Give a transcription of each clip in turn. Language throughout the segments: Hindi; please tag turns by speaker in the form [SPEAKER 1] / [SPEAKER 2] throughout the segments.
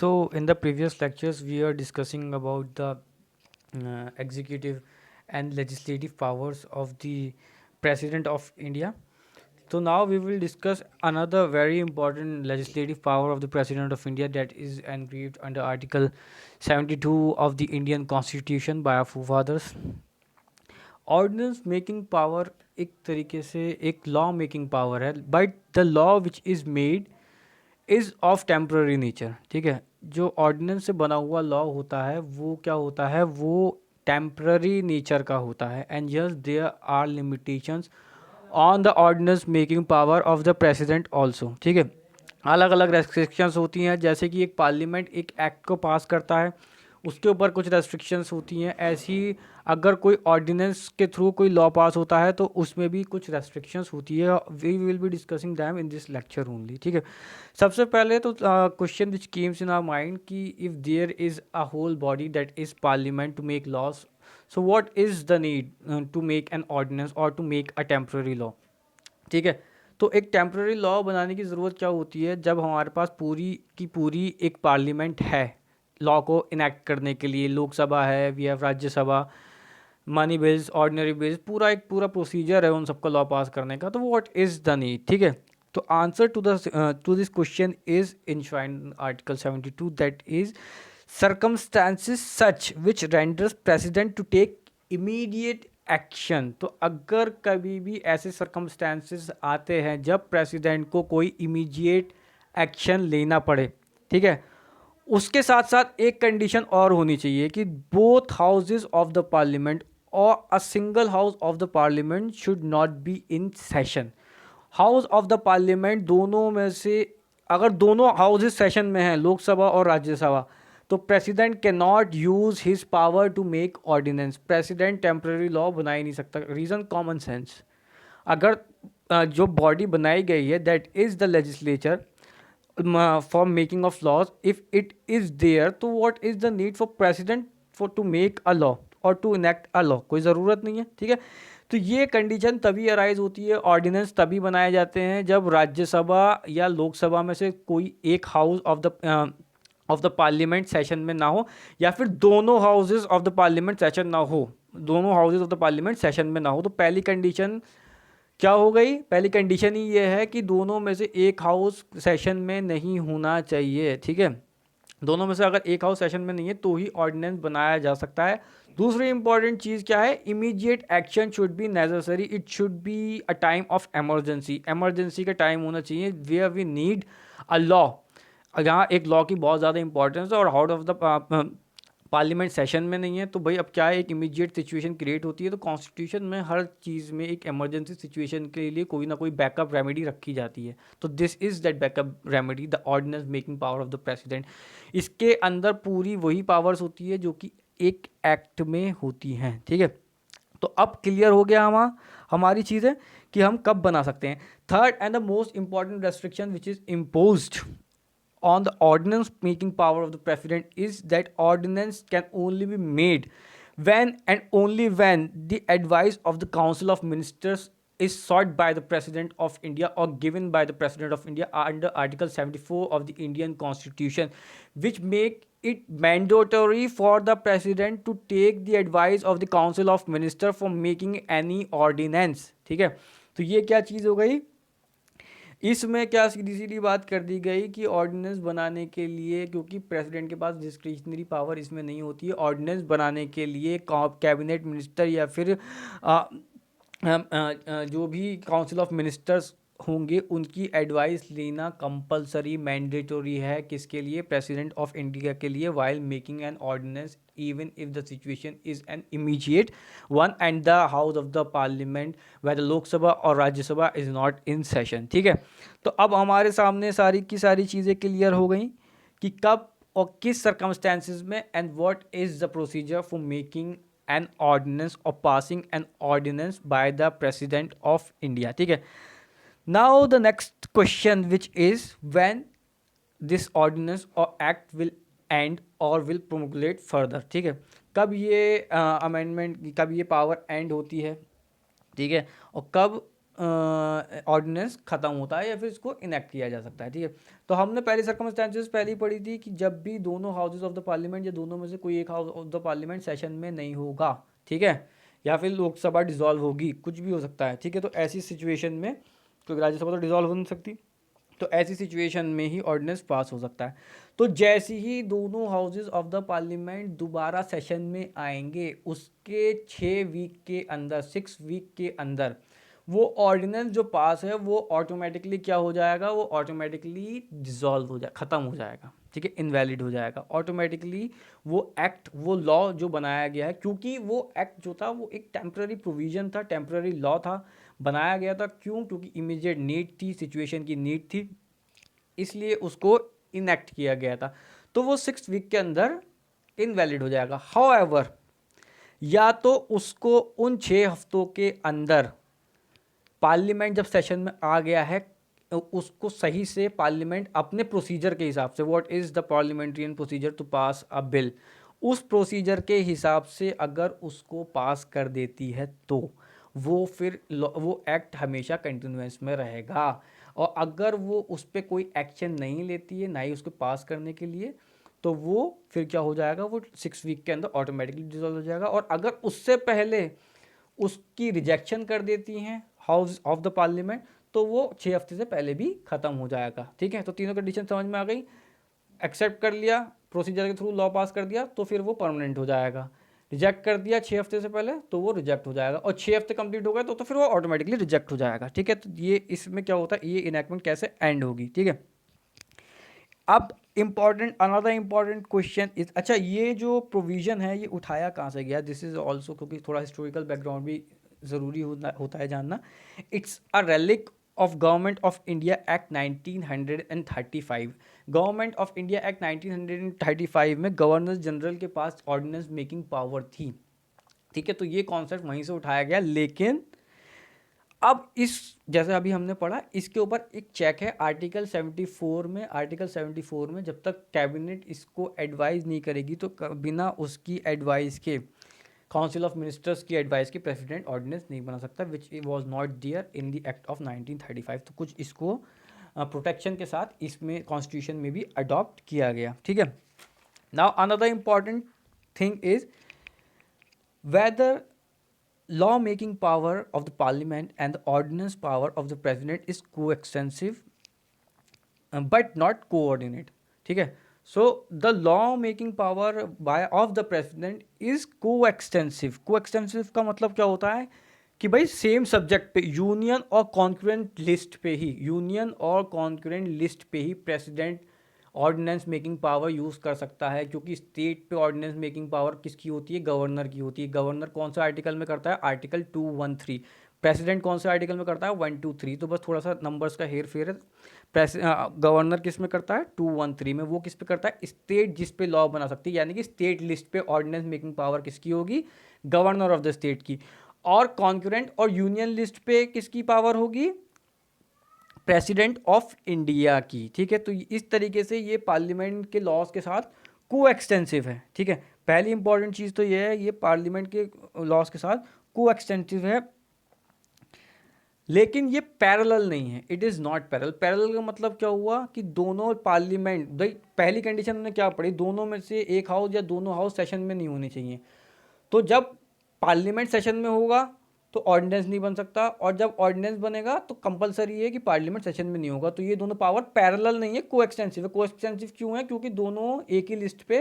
[SPEAKER 1] So, in the previous lectures, we are discussing about the executive and legislative powers of the President of India. So, now we will discuss another very important legislative power of the President of India that is engraved under Article 72 of the Indian Constitution by our forefathers. Ordinance making power एक तरीके से एक लॉ मेकिंग पावर है, but the law which is made is of temporary nature. ठीक है, जो ऑर्डिनेंस से बना हुआ लॉ होता है वो क्या होता है, वो टेम्प्ररी नेचर का होता है. And yes there are limitations on the ordinance making power of the president also. ठीक है, अलग अलग रेस्ट्रिक्शंस होती हैं. जैसे कि एक पार्लियामेंट एक एक्ट को पास करता है, उसके ऊपर कुछ रेस्ट्रिक्शंस होती हैं. ऐसी अगर कोई ऑर्डिनेंस के थ्रू कोई लॉ पास होता है तो उसमें भी कुछ रेस्ट्रिक्शंस होती है. We will be discussing them in this lecture only. ठीक है, सबसे पहले तो question which comes in our mind कि if there is a whole body that is parliament to make laws, so what is the need to make an ordinance और to make a temporary law. ठीक है, तो एक टेम्प्रेरी लॉ बनाने की ज़रूरत क्या होती है, जब हमारे पास पूरी की पूरी एक पार्लियामेंट है लॉ को इनेक्ट करने के लिए. लोकसभा है, we have Rajya Sabha, money bills, ordinary bills, पूरा एक पूरा प्रोसीजर है उन सबका लॉ पास करने का. तो व्हाट इज़ द नीड. ठीक है, तो answer to this question is enshrined article 72 that is circumstances such which renders president to take immediate action. तो अगर कभी भी ऐसे सर्कमस्टांसिस आते हैं जब प्रेसिडेंट को कोई इमीडिएट एक्शन लेना पड़े, ठीक है, उसके साथ साथ एक कंडीशन और होनी चाहिए कि both houses of the parliament और a single house of the parliament should not be in session. House of the parliament दोनों में से अगर दोनों हाउसेज सेशन में हैं, लोकसभा और राज्यसभा, तो president can not use his power to make ordinance. President temporary law बना ही नहीं सकता. Reason common sense. अगर जो बॉडी बनाई गई है that is the legislature for making of laws, if it is there, तो what is the need for president for to make a law और टू इनेक्ट अ लॉ. कोई ज़रूरत नहीं है. ठीक है, तो ये कंडीशन तभी अराइज होती है, ऑर्डिनेंस तभी बनाए जाते हैं जब राज्यसभा या लोकसभा में से कोई एक house of the parliament session में ना हो, या फिर दोनों houses of the parliament session ना हो, दोनों houses of the parliament session में ना हो. तो पहली कंडीशन क्या हो गई, पहली कंडीशन ही ये है कि दोनों में से एक हाउस सेशन में नहीं होना चाहिए. ठीक है, दोनों में से अगर एक हाउस सेशन में नहीं है तो ही ऑर्डिनेंस बनाया जा सकता है. दूसरी इंपॉर्टेंट चीज़ क्या है, immediate action should be necessary. It should be a time of emergency. Emergency का टाइम होना चाहिए where we need a law. यहाँ एक लॉ की बहुत ज़्यादा इंपॉर्टेंस है और out of the parliament session में नहीं है, तो भाई अब क्या है, एक इमीडिएट सिचुएशन क्रिएट होती है. तो कॉन्स्टिट्यूशन में हर चीज़ में एक इमरजेंसी सिचुएशन के लिए कोई ना कोई बैकअप रेमेडी रखी जाती है. तो this is that backup remedy, the ordinance making power of the president. इसके अंदर पूरी वही पावर्स होती है जो कि एक एक्ट में होती हैं. ठीक है, तो अब क्लियर हो गया हमारी चीज़ें कि हम कब बना सकते हैं. Third and the most important restriction which is imposed on the ordinance making power of the president is that ordinance can only be made when and only when the advice of the council of ministers is sought by the president of India or given by the president of India under article 74 of the Indian constitution, which make it mandatory for the president to take the advice of the council of minister for making any ordinance. ठीक है, तो ये क्या चीज़ हो गई, इसमें क्या सीधी सीधी बात कर दी गई कि ऑर्डिनेंस बनाने के लिए, क्योंकि प्रेसिडेंट के पास डिस्क्रिशनरी पावर इसमें नहीं होती है, ऑर्डिनेंस बनाने के लिए कैबिनेट मिनिस्टर या फिर जो भी काउंसिल ऑफ मिनिस्टर्स होंगे उनकी एडवाइस लेना कंपलसरी मैंडेटरी है. किसके लिए, प्रेसिडेंट ऑफ इंडिया के लिए, while making an ordinance even if the situation is an immediate one and the house of the parliament whether Lok Sabha और Rajya Sabha is not in session. ठीक है, तो अब हमारे सामने सारी की सारी चीज़ें क्लियर हो गई कि कब और किस सर्कमस्टेंसेज में and what is the procedure for making an ordinance or passing an ordinance by the president of India. ठीक है, now the next question which is when this ordinance or act will end or will promulgate further. ठीक है, कब ये अमेंडमेंट, कब ये पावर एंड होती है. ठीक है, और कब ऑर्डिनेंस खत्म होता है या फिर इसको इनेक्ट किया जा सकता है। ठीक है, तो हमने पहली सर्कमस्टेंसेस पहले ही पढ़ी थी कि जब भी दोनों हाउसेज ऑफ द पार्लियामेंट या दोनों में से कोई एक house of the parliament session में नहीं होगा, ठीक है, या फिर लोकसभा डिसॉल्व होगी, कुछ भी हो सकता है। ठीक है, तो ऐसी सिचुएशन में, क्योंकि राज्यसभा तो डिसॉल्व हो नहीं सकती, तो ऐसी सिचुएशन में ही ऑर्डिनेंस पास हो सकता है। तो जैसे ही दोनों हाउसेज ऑफ द पार्लियामेंट दोबारा सेशन में आएंगे, उसके 6 वीक के अंदर, 6 वीक के अंदर वो ऑर्डिनेंस जो पास है वो ऑटोमेटिकली क्या हो जाएगा, वो ऑटोमेटिकली डिसॉल्व हो जाए, ख़त्म हो जाएगा। ठीक है, इनवैलिड हो जाएगा ऑटोमेटिकली। वो एक्ट, वो लॉ जो बनाया गया है, क्योंकि वो एक्ट जो था वो एक टेम्पररी प्रोविजन था, टेम्पररी लॉ था, बनाया गया था। क्यों? क्योंकि इमीडिएट नीड थी, सिचुएशन की नीड थी, इसलिए उसको इनेक्ट किया गया था। तो वो 6 वीक के अंदर इनवैलिड हो जाएगा। हाउएवर, या तो उसको उन 6 हफ्तों के अंदर पार्लियामेंट जब सेशन में आ गया है, उसको सही से पार्लियामेंट अपने प्रोसीजर के हिसाब से, what is the parliamentarian procedure to pass a bill, उस प्रोसीजर के हिसाब से अगर उसको पास कर देती है तो वो फिर वो एक्ट हमेशा कंटिन्यूएंस में रहेगा। और अगर वो उस पर कोई एक्शन नहीं लेती है, ना ही उसको पास करने के लिए, तो वो फिर क्या हो जाएगा, वो 6 वीक के अंदर ऑटोमेटिकली डिसॉल्व हो जाएगा। और अगर उससे पहले उसकी रिजेक्शन कर देती हैं हाउस ऑफ द पार्लियामेंट, तो वो 6 हफ्ते से पहले भी ख़त्म हो जाएगा। ठीक है, तो तीनों कंडीशन समझ में आ गई। एक्सेप्ट कर लिया, प्रोसीजर के थ्रू लॉ पास कर दिया, तो फिर वो परमानेंट हो जाएगा। रिजेक्ट कर दिया 6 हफ्ते से पहले, तो वो रिजेक्ट हो जाएगा। और 6 हफ्ते कंप्लीट हो गए तो फिर वो ऑटोमेटिकली रिजेक्ट हो जाएगा। ठीक है, तो ये इसमें क्या होता है, ये इनैक्टमेंट कैसे एंड होगी। ठीक है, अब important, another important question is, अच्छा ये जो प्रोविजन है ये उठाया कहाँ से गया, दिस इज ऑल्सो, क्योंकि थोड़ा हिस्टोरिकल बैकग्राउंड भी ज़रूरी होता है जानना। It's a relic of government of India act 1935। Government of India act 1935 में गवर्नर जनरल के पास ऑर्डिनेंस मेकिंग पावर थी। ठीक है, तो ये कॉन्सेप्ट वहीं से उठाया गया। लेकिन अब इस, जैसे अभी हमने पढ़ा, इसके ऊपर एक चेक है आर्टिकल 74 में। आर्टिकल 74 में जब तक कैबिनेट इसको एडवाइस नहीं करेगी, तो बिना उसकी एडवाइस के, काउंसिल ऑफ मिनिस्टर्स की एडवाइस के, प्रेसिडेंट ऑर्डिनेंस नहीं बना सकता, which was not there in the act of 1935। तो कुछ इसको प्रोटेक्शन के साथ इसमें कॉन्स्टिट्यूशन में भी अडॉप्ट किया गया। ठीक है, now another important thing is whether law making power of the parliament and the ordinance power of the president is coextensive but not coordinate. ठीक है, so the law making power by of the president is coextensive. coextensive का मतलब क्या होता है कि भाई सेम सब्जेक्ट पे, यूनियन और कॉन्करेंट लिस्ट पे ही, यूनियन और कॉन्करेंट लिस्ट पे ही president ordinance making power use कर सकता है। क्योंकि स्टेट पे ऑर्डिनेंस मेकिंग पावर किसकी होती है, गवर्नर की होती है। गवर्नर कौन सा आर्टिकल में करता है, आर्टिकल 213। प्रेसिडेंट कौन सा आर्टिकल में करता है, 123। तो बस थोड़ा सा नंबर्स का हेर फेर है। गवर्नर किस में करता है, 213 में। वो किस पे करता है, स्टेट जिस पे लॉ बना सकती है, यानी कि स्टेट लिस्ट पे ऑर्डिनेंस मेकिंग पावर किसकी होगी, गवर्नर ऑफ द स्टेट की। और कॉन्करेंट और यूनियन लिस्ट पे किसकी पावर होगी, प्रेसिडेंट ऑफ इंडिया की। ठीक है, तो इस तरीके से ये पार्लियामेंट के लॉज के साथ को एक्सटेंसिव है। ठीक है, पहली इंपॉर्टेंट चीज़ तो ये है, ये पार्लियामेंट के लॉज के साथ को एक्सटेंसिव है। लेकिन ये पैरेलल नहीं है, it is not parallel. Parallel का मतलब क्या हुआ कि दोनों पार्लियामेंट, पहली कंडीशन हमने क्या पढ़ी, दोनों में से एक हाउस या दोनों हाउस सेशन में नहीं होने चाहिए। तो जब पार्लियामेंट सेशन में होगा तो ऑर्डिनेंस नहीं बन सकता, और जब ऑर्डिनेंस बनेगा तो कंपलसरी है कि पार्लियामेंट सेशन में नहीं होगा। तो ये दोनों पावर पैरेलल नहीं है, कोएक्सटेंसिव है। कोएक्सटेंसिव क्यों है, क्योंकि दोनों एक ही लिस्ट पे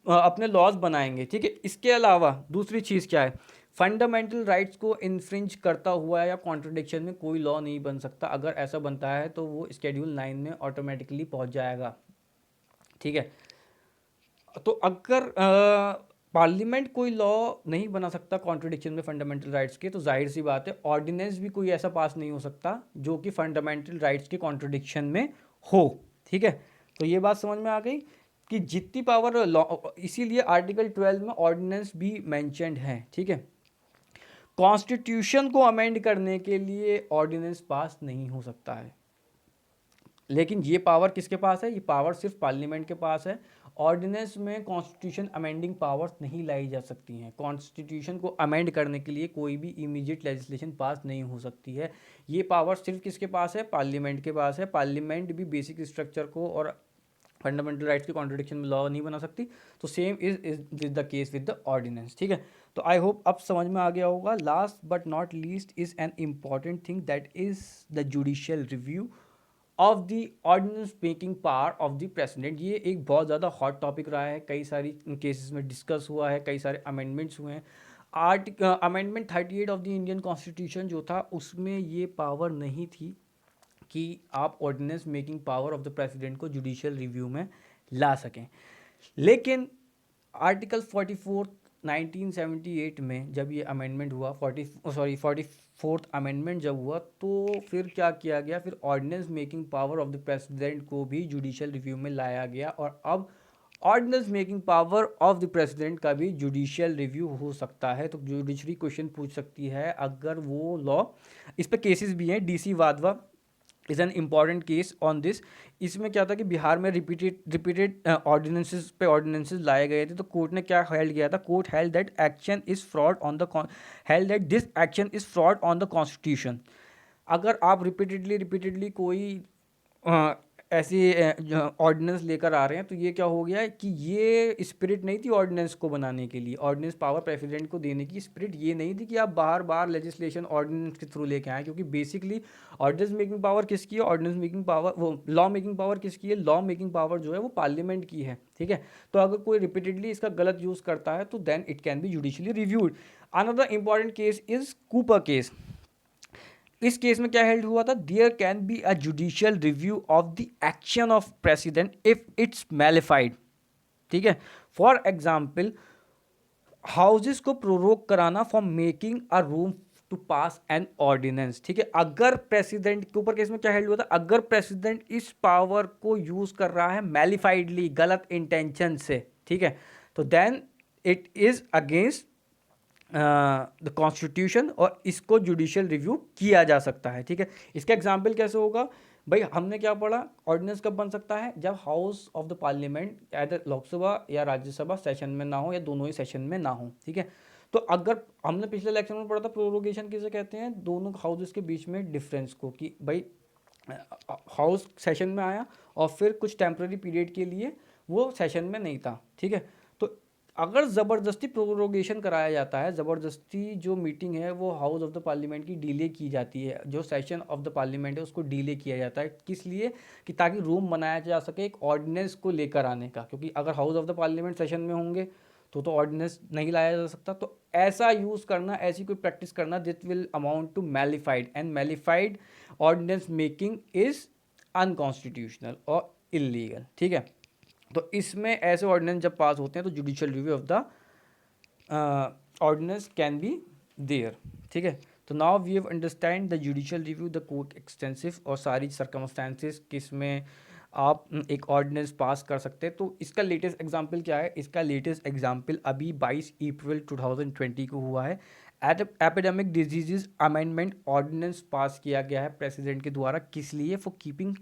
[SPEAKER 1] अपने लॉज बनाएंगे। ठीक है, इसके अलावा दूसरी चीज़ क्या है, फंडामेंटल राइट्स को इन्फ्रिंज करता हुआ या कॉन्ट्रडिक्शन में कोई लॉ नहीं बन सकता। अगर ऐसा बनता है तो वो स्केड्यूल 9 में ऑटोमेटिकली पहुंच जाएगा। ठीक है, तो अगर पार्लियामेंट कोई लॉ नहीं बना सकता कॉन्ट्रडिक्शन में फंडामेंटल राइट्स के, तो जाहिर सी बात है ऑर्डिनेंस भी कोई ऐसा पास नहीं हो सकता जो कि फंडामेंटल राइट्स के कॉन्ट्रडिक्शन में हो। ठीक है, तो ये बात समझ में आ गई कि जितनी पावर लॉ, इसीलिए आर्टिकल 12 में ऑर्डिनेंस भी मैंशनड है। ठीक है, कॉन्स्टिट्यूशन को अमेंड करने के लिए ऑर्डिनेंस पास नहीं हो सकता है। लेकिन ये पावर किसके पास है? ये पावर सिर्फ पार्लियामेंट के पास है। ऑर्डिनेंस में कॉन्स्टिट्यूशन अमेंडिंग पावर्स नहीं लाई जा सकती हैं। कॉन्स्टिट्यूशन को अमेंड करने के लिए कोई भी इमीडिएट लेजिस्लेशन पास नहीं हो सकती है। ये पावर सिर्फ किसके पास है? पार्लियामेंट के पास है। पार्लियामेंट भी बेसिक स्ट्रक्चर को और फंडामेंटल राइट्स के कॉन्ट्रडिक्शन में लॉ नहीं बना सकती। तो same is the case with the ordinance. ठीक है, तो आई होप अब समझ में आ गया होगा। Last but not least is an important thing that is the judicial review of the ordinance making power of the president. ये एक बहुत ज़्यादा हॉट टॉपिक रहा है, कई सारी केसेस में डिस्कस हुआ है, कई सारे अमेंडमेंट्स हुए हैं। Amendment 38 of the Indian constitution जो था उसमें ये पावर नहीं थी कि आप ordinance making power of the president को जुडिशियल रिव्यू में ला सकें। लेकिन आर्टिकल 44 1978 में जब ये अमेंडमेंट हुआ, 44th अमेंडमेंट जब हुआ, तो फिर क्या किया गया? फिर ordinance making power of the president को भी जुडिशियल रिव्यू में लाया गया और अब ordinance making power of the president का भी जुडिशियल रिव्यू हो सकता है। तो जुडिशरी क्वेश्चन पूछ सकती है अगर वो लॉ, इस पर केसेस भी हैं। DC Wadhwa is an important case on this. इसमें क्या था कि बिहार में रिपीटेड ऑर्डिनेंसेस लाए गए थे। तो कोर्ट ने क्या हेल्ड किया था? Court held that action is fraud on the held that this action is fraud on the constitution. अगर आप रिपीटेडली कोई ऐसी ऑर्डिनेंस लेकर आ रहे हैं तो ये क्या हो गया कि ये स्पिरिट नहीं थी ऑर्डिनेंस को बनाने के लिए, ऑर्डिनेंस पावर प्रेसिडेंट को देने की स्पिरिट ये नहीं थी कि आप बार बार लेजिस्लेशन ऑर्डिनेंस के थ्रू लेके आए। क्योंकि बेसिकली ऑर्डिनेंस मेकिंग पावर किसकी है? ऑर्डिनेंस मेकिंग पावर, वो लॉ मेकिंग पावर किसकी है? लॉ मेकिंग पावर जो है वो पार्लियामेंट की है। ठीक है, तो अगर कोई रिपीटेडली इसका गलत यूज़ करता है तो then it can be judicially reviewed. Another important case is Cooper case. इस केस में क्या हेल्ड हुआ था? There can be a judicial review of the action of president if it's mala fide. ठीक है, फॉर एग्जाम्पल हाउसेस को प्रोरोक कराना for making a room to pass an ordinance. ठीक है, अगर प्रेसिडेंट के ऊपर केस में क्या हेल्ड हुआ था? अगर प्रेसिडेंट इस पावर को यूज कर रहा है मैलिफाइडली, गलत इंटेंशन से, ठीक है, तो then it is against the constitution और इसको जुडिशियल रिव्यू किया जा सकता है। ठीक है, इसका एग्जाम्पल कैसे होगा? भाई हमने क्या पढ़ा? ऑर्डिनेंस कब बन सकता है? जब हाउस ऑफ द पार्लियामेंट या लोकसभा या राज्यसभा सेशन में ना हो या दोनों ही सेशन में ना हो। ठीक है, तो अगर हमने पिछले लेक्चर में पढ़ा था प्रोरोगेशन किसे कहते हैं? दोनों हाउसेस के बीच में डिफरेंस को, कि भाई हाउस सेशन में आया और फिर कुछ टेम्पररी पीरियड के लिए वो सेशन में नहीं था। ठीक है, तो अगर ज़बरदस्ती प्रोरोगेशन कराया जाता है, ज़बरदस्ती जो मीटिंग है वो हाउस ऑफ द पार्लियामेंट की डिले की जाती है, जो सेशन ऑफ द पार्लियामेंट है उसको डिले किया जाता है, किस लिए? कि ताकि रूम बनाया जा सके एक ऑर्डिनेंस को लेकर आने का। क्योंकि अगर house of the parliament session में होंगे तो ऑर्डिनेंस नहीं लाया जा सकता। तो ऐसा यूज़ करना, ऐसी कोई प्रैक्टिस करना that will amount to mala fide, and mala fide ordinance making is unconstitutional और इलीगल। ठीक है, तो इसमें ऐसे ऑर्डिनेंस जब पास होते हैं तो judicial review of the ordinance can be there. ठीक है, तो now we have understand the judicial review, the court extensive और सारी सर्कमस्टेंसेस किसमें आप एक ऑर्डिनेंस पास कर सकते हैं। तो इसका लेटेस्ट एग्जांपल क्या है? इसका लेटेस्ट एग्जांपल अभी 22 अप्रैल 2020 को हुआ है। Epidemic diseases amendment ordinance pass किया गया है प्रेसिडेंट के द्वारा। किस लिए? For keeping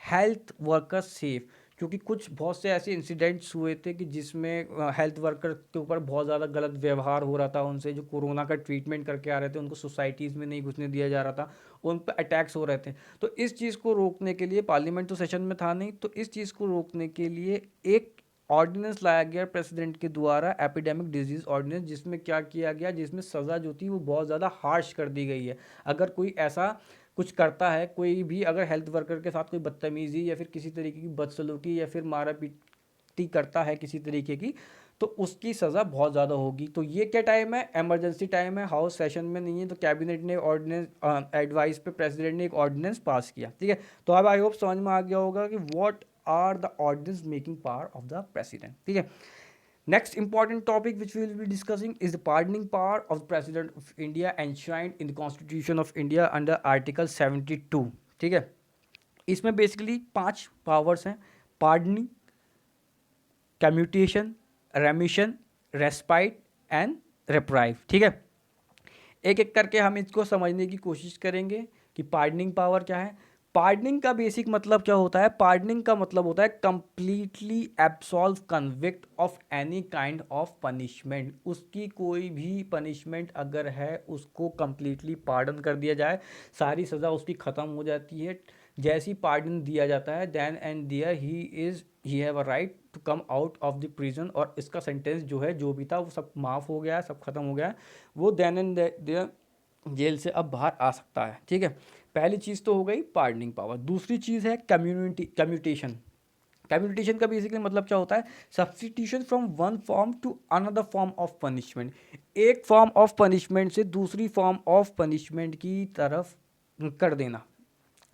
[SPEAKER 1] health workers safe. क्योंकि कुछ बहुत से ऐसे इंसिडेंट्स हुए थे कि जिसमें हेल्थ वर्कर के ऊपर बहुत ज़्यादा गलत व्यवहार हो रहा था उनसे, जो कोरोना का ट्रीटमेंट करके आ रहे थे उनको सोसाइटीज़ में नहीं घुसने दिया जा रहा था, उन पर अटैक्स हो रहे थे। तो इस चीज़ को रोकने के लिए, पार्लियामेंट तो सेशन में था नहीं, तो इस चीज़ को रोकने के लिए एक ऑर्डिनेंस लाया गया प्रेसिडेंट के द्वारा, एपिडेमिक डिजीज़ ऑर्डिनेंस, जिसमें क्या किया गया, जिसमें सज़ा जो थी वो बहुत ज़्यादा हार्श कर दी गई है। अगर कोई ऐसा कुछ करता है, कोई भी अगर हेल्थ वर्कर के साथ कोई बदतमीज़ी या फिर किसी तरीके की बदसलूकी या फिर मारा पीटी करता है किसी तरीके की, तो उसकी सज़ा बहुत ज़्यादा होगी। तो ये क्या टाइम है? एमरजेंसी टाइम है, हाउस सेशन में नहीं है, तो कैबिनेट ने ऑर्डिनेंस एडवाइस पे प्रेसिडेंट ने एक ऑर्डिनेंस पास किया। ठीक है, तो अब आई होप समझ में आ गया होगा कि what are the ordinance making power of the president. ठीक है, next important topic which we will be discussing is the pardoning power of the President of India enshrined in the Constitution of India under Article 72। ठीक है, इसमें बेसिकली 5 पावर्स हैं: pardoning, commutation, remission, respite and reprieve. ठीक है, एक एक करके हम इसको समझने की कोशिश करेंगे कि पार्डनिंग पावर क्या है। पार्डनिंग का बेसिक मतलब क्या होता है? पार्डनिंग का मतलब होता है completely absolve convict of any kind of punishment. उसकी कोई भी पनिशमेंट अगर है उसको कंप्लीटली पार्डन कर दिया जाए, सारी सज़ा उसकी ख़त्म हो जाती है। जैसी पार्डन दिया जाता है then and there he have a right to come out of the prison, और इसका सेंटेंस जो है जो भी था वो सब माफ़ हो गया है, सब खत्म हो गया है, वो देन एंड देयर जेल से अब बाहर आ सकता है। ठीक है, पहली चीज़ तो हो गई पार्डनिंग पावर। दूसरी चीज़ है कम्यूटेशन। कम्यूटेशन का बेसिकली मतलब क्या होता है? Substitution from one form to another form of punishment. एक फॉर्म ऑफ पनिशमेंट से दूसरी फॉर्म ऑफ पनिशमेंट की तरफ कर देना।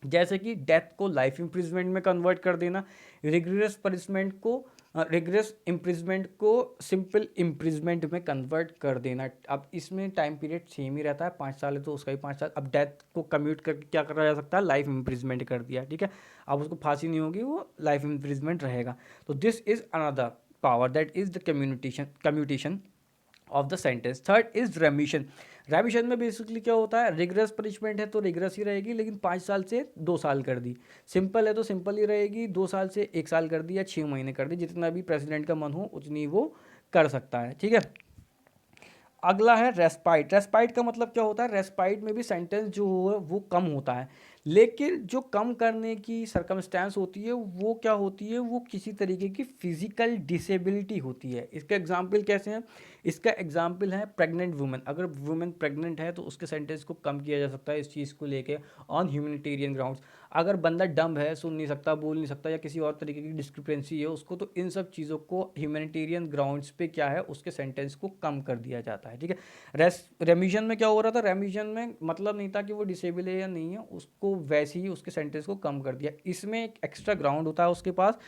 [SPEAKER 1] जैसे कि डेथ को लाइफ इम्प्रिजमेंट में कन्वर्ट कर देना, रिग्रेस इम्प्रिजमेंट को सिंपल इम्प्रिजमेंट में कन्वर्ट कर देना। अब इसमें टाइम पीरियड सेम ही रहता है, 5 साल है तो उसका ही 5 साल। अब डेथ को कम्यूट करके क्या करा जा सकता है? लाइफ इम्प्रिजमेंट कर दिया। ठीक है, अब उसको फांसी नहीं होगी, वो लाइफ इम्प्रिजमेंट रहेगा। तो this is another power, that is the commutation of the sentence. Third is रेमिशन। रेमिशन में बेसिकली क्या होता है? रिग्रेस पनिशमेंट है तो रिग्रेस ही रहेगी, लेकिन 5 साल से 2 साल कर दी। सिंपल है तो सिंपल ही रहेगी, 2 साल से 1 साल कर दी या 6 महीने कर दी, जितना भी प्रेसिडेंट का मन हो उतनी वो कर सकता है। ठीक है, अगला है रेस्पाइट। रेस्पाइट का मतलब क्या होता है? रेस्पाइट में भी सेंटेंस जो है वो कम होता है, लेकिन जो कम करने की सरकमस्टेंस होती है वो क्या होती है? वो किसी तरीके की फिजिकल डिसेबिलिटी होती है। इसका एग्जाम्पल कैसे हैं? इसका एग्जाम्पल है प्रेग्नेंट वुमेन। अगर वुमेन प्रेग्नेंट है तो उसके सेंटेंस को कम किया जा सकता है इस चीज़ को लेके ऑन ह्यूमैनिटेरियन ग्राउंड्स। अगर बंदा डम्ब है, सुन नहीं सकता, बोल नहीं सकता, या किसी और तरीके की डिस्क्रिपेंसी है उसको, तो इन सब चीज़ों को ह्यूमैनिटेरियन ग्राउंड्स पे क्या है, उसके सेंटेंस को कम कर दिया जाता है। ठीक है, रेमिशन में क्या हो रहा था? रेमिशन में मतलब नहीं था कि वो डिसेबल है या नहीं है, उसको वैसे ही उसके सेंटेंस को कम कर दिया। इसमें एक एक्स्ट्रा ग्राउंड होता है उसके पास,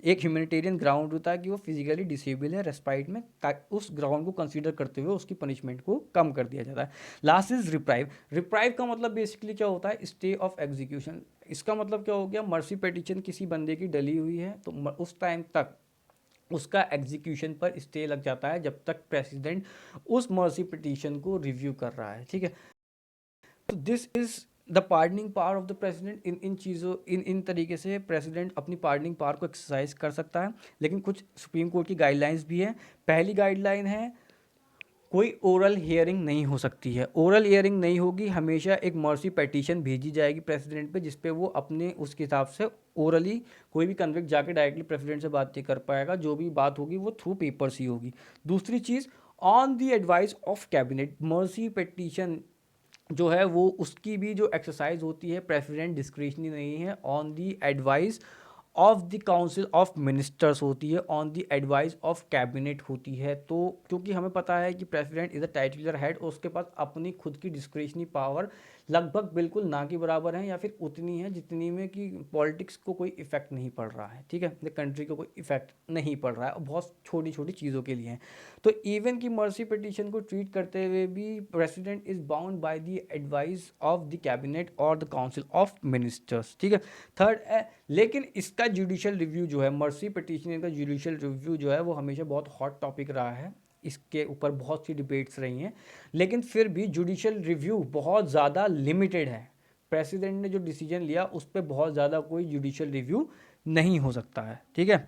[SPEAKER 1] एक ह्यूमैनिटेरियन ग्राउंड होता है कि वो फिजिकली डिसेबल है रेस्पाइट में, उस ग्राउंड को कंसीडर करते हुए उसकी पनिशमेंट को कम कर दिया जाता है। Last is reprieve. रिप्राइव का मतलब बेसिकली क्या होता है? Stay of execution. इसका मतलब क्या हो गया? मर्सी पिटीशन किसी बंदे की डली हुई है तो उस टाइम तक उसका एग्जीक्यूशन पर स्टे लग जाता है जब तक प्रेसिडेंट उस मर्सी पिटीशन को रिव्यू कर रहा है। ठीक है, तो this is the pardoning power of the president. इन इन चीज़ों इन तरीके से प्रेसिडेंट अपनी पार्डनिंग पावर को एक्सरसाइज कर सकता है, लेकिन कुछ सुप्रीम कोर्ट की गाइडलाइंस भी हैं। पहली गाइडलाइन है कोई ओरल हियरिंग नहीं हो सकती है। ओरल हियरिंग नहीं होगी, हमेशा एक मर्सी पिटीशन भेजी जाएगी प्रेसिडेंट पे, जिसपे वो अपने उसके हिसाब से ओरली कोई भी कन्विक्ट जाके डायरेक्टली प्रेसिडेंट से बात नहीं कर पाएगा, जो भी बात होगी वो थ्रू पेपर्स ही होगी। दूसरी चीज़, on the advice of cabinet. Mercy petition जो है वो उसकी भी जो एक्सरसाइज होती है प्रेसिडेंट डिस्क्रिशनरी नहीं है, on the advice of the council of ministers होती है, on the advice of cabinet होती है। तो क्योंकि हमें पता है कि president is a titular head और उसके पास अपनी खुद की डिस्क्रिशनरी पावर लगभग बिल्कुल ना के बराबर है, या फिर उतनी है जितनी में कि पॉलिटिक्स को कोई इफेक्ट नहीं पड़ रहा है। ठीक है, द कंट्री को कोई इफेक्ट नहीं पड़ रहा है, और बहुत छोटी छोटी चीज़ों के लिए है। तो इवन की मर्सी पिटीशन को ट्रीट करते हुए भी president is bound by the advice of the cabinet और द काउंसिल ऑफ मिनिस्टर्स। ठीक है, थर्ड है, लेकिन इसका जुडिशियल रिव्यू जो है, मर्सी पिटीशन का जुडिशियल रिव्यू जो है वो हमेशा बहुत हॉट टॉपिक रहा है, इसके ऊपर बहुत सी डिबेट्स रही हैं, लेकिन फिर भी जुडिशियल रिव्यू बहुत ज़्यादा लिमिटेड है। प्रेसिडेंट ने जो डिसीजन लिया उस पर बहुत ज़्यादा कोई जुडिशियल रिव्यू नहीं हो सकता है। ठीक है,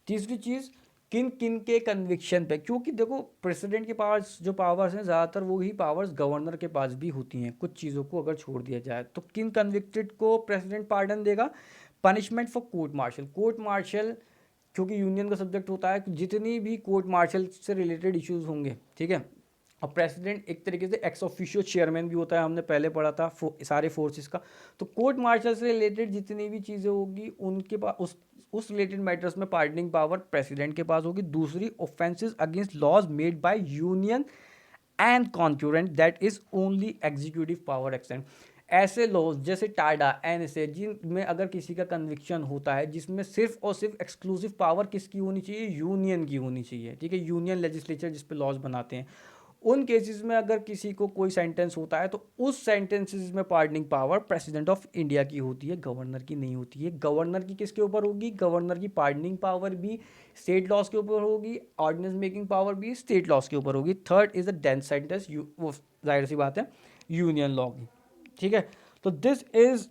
[SPEAKER 1] तीसरी चीज़, किन किन के कन्विक्शन पे, क्योंकि देखो प्रेसिडेंट के पास जो पावर्स हैं ज़्यादातर वो ही पावर्स गवर्नर के पास भी होती हैं, कुछ चीज़ों को अगर छोड़ दिया जाए तो किन कन्विक्टेड को प्रेसिडेंट पार्डन देगा? Punishment for court martial. Court martial क्योंकि यूनियन का सब्जेक्ट होता है, जितनी भी कोर्ट मार्शल से रिलेटेड इश्यूज होंगे, ठीक है, और प्रेसिडेंट एक तरीके से एक्स ऑफिशियो चेयरमैन भी होता है, हमने पहले पढ़ा था सारे फोर्सेस का। तो कोर्ट मार्शल से रिलेटेड जितनी भी चीज़ें होगी उनके पास उस रिलेटेड मैटर्स में पार्डनिंग पावर प्रेसिडेंट के पास होगी। दूसरी, offences against laws made by union and concurrent, that is only executive power extend. ऐसे लॉज जैसे टाडा, एनएसए, जिनमें अगर किसी का कन्विक्शन होता है जिसमें सिर्फ और सिर्फ एक्सक्लूसिव पावर किसकी होनी चाहिए? यूनियन की होनी चाहिए। ठीक है, यूनियन लेजिस्लेचर जिस पे लॉज बनाते हैं, उन केसेस में अगर किसी को कोई सेंटेंस होता है तो उस सेंटेंसेस में pardoning power president of India की होती है, गवर्नर की नहीं होती है। गवर्नर की किसके ऊपर होगी? गवर्नर की पार्डनिंग पावर भी स्टेट लॉज के ऊपर होगी, ऑर्डिनेंस मेकिंग पावर भी स्टेट लॉज के ऊपर होगी। Third is the death sentence, वो जाहिर सी बात है यूनियन लॉ की। ठीक है, तो this is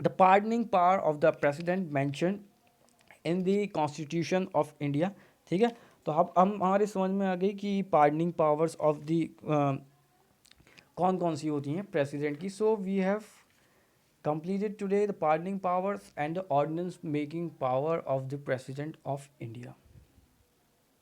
[SPEAKER 1] the pardoning power of the president mention in the constitution of India. ठीक है, तो अब हम हमारे समझ में आ गई कि पार्डनिंग पावर्स ऑफ द कौन कौन सी होती हैं प्रेसिडेंट की। So we have completed today the pardoning powers and the ordinance making power of the president of India.